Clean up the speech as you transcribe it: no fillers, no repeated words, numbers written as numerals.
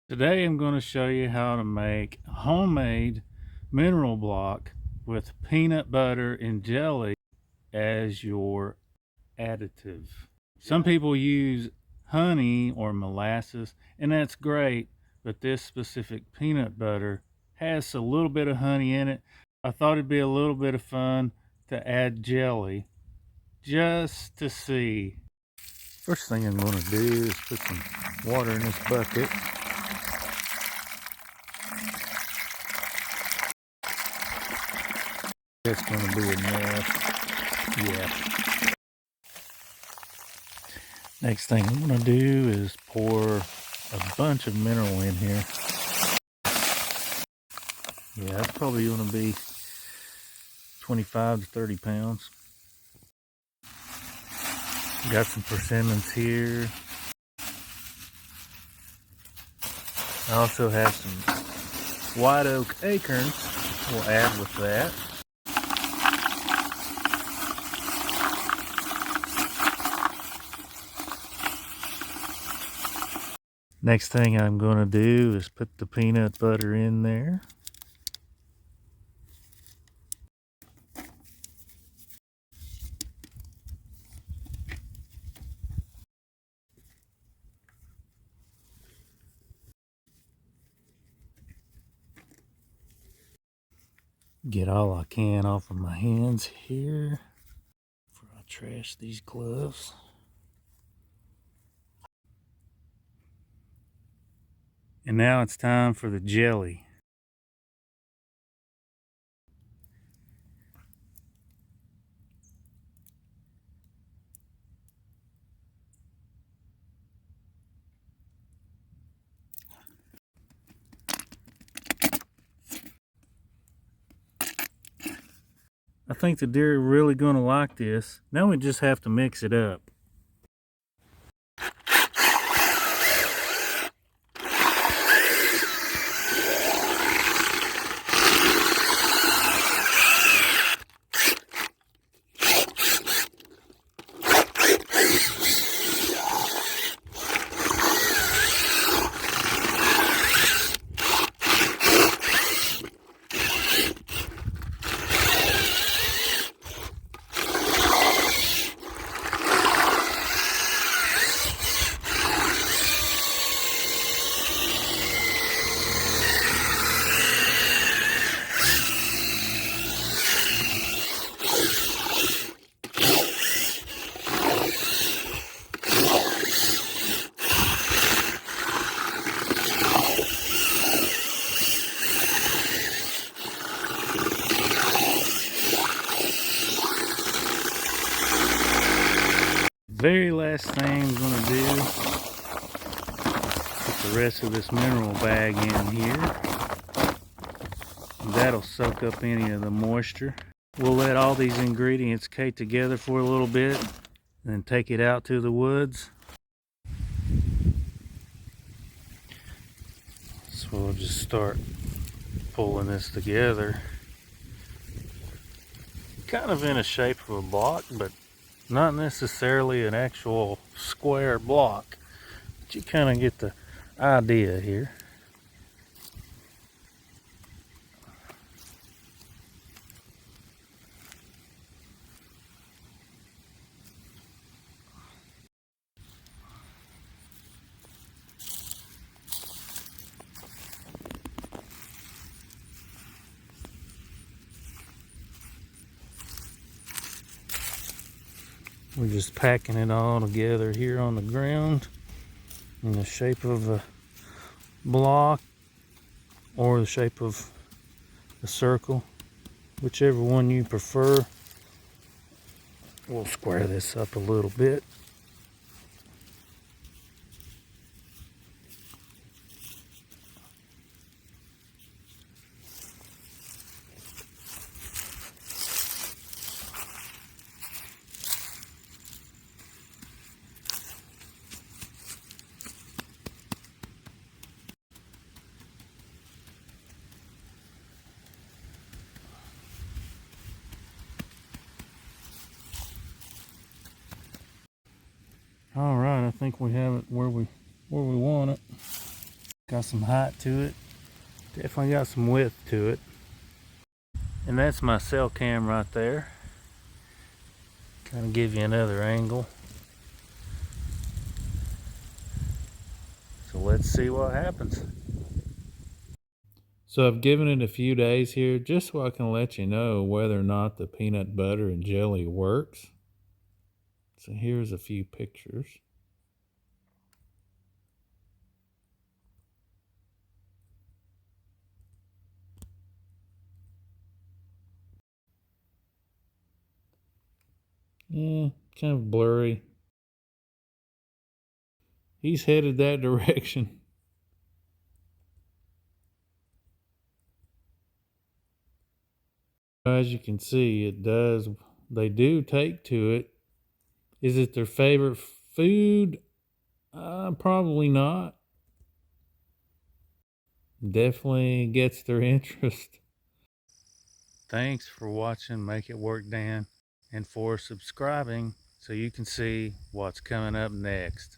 Today I'm going to show you how to make a homemade mineral block with peanut butter and jelly as your additive. Some people use honey or molasses, and that's great, but this specific peanut butter has a little bit of honey in it. I thought it'd be a little bit of fun to add jelly just to see. First thing I'm going to do is put some water in this bucket. That's going to be enough. Yeah. Next thing I'm going to do is pour a bunch of mineral in here. Yeah, that's probably going to be 25 to 30 pounds. Got some persimmons here. I also have some white oak acorns we'll add with that. Next thing I'm going to do is put the peanut butter in there. Get all I can off of my hands here before I trash these gloves. And now it's time for the jelly. I think the deer are really going to like this. Now we just have to mix it up. Very last thing I'm going to do, put the rest of this mineral bag in here. That'll soak up any of the moisture. We'll let all these ingredients cake together for a little bit and then take it out to the woods. So we'll just start pulling this together. Kind of in a shape of a block, but not necessarily an actual square block, but you kind of get the idea here. We're just packing it all together here on the ground in the shape of a block or the shape of a circle, whichever one you prefer. We'll square this up a little bit. All right, I think we have it where we want it. Got some height to it. Definitely got some width to it. And that's my cell cam right there. Kind of give you another angle. So let's see what happens. So I've given it a few days here just so I can let you know whether or not the peanut butter and jelly works. So here's a few pictures. Yeah, kind of blurry. He's headed that direction. As you can see, they do take to it. Is it their favorite food? Probably not. Definitely gets their interest. Thanks for watching Make It Work Dan, and for subscribing so you can see what's coming up next.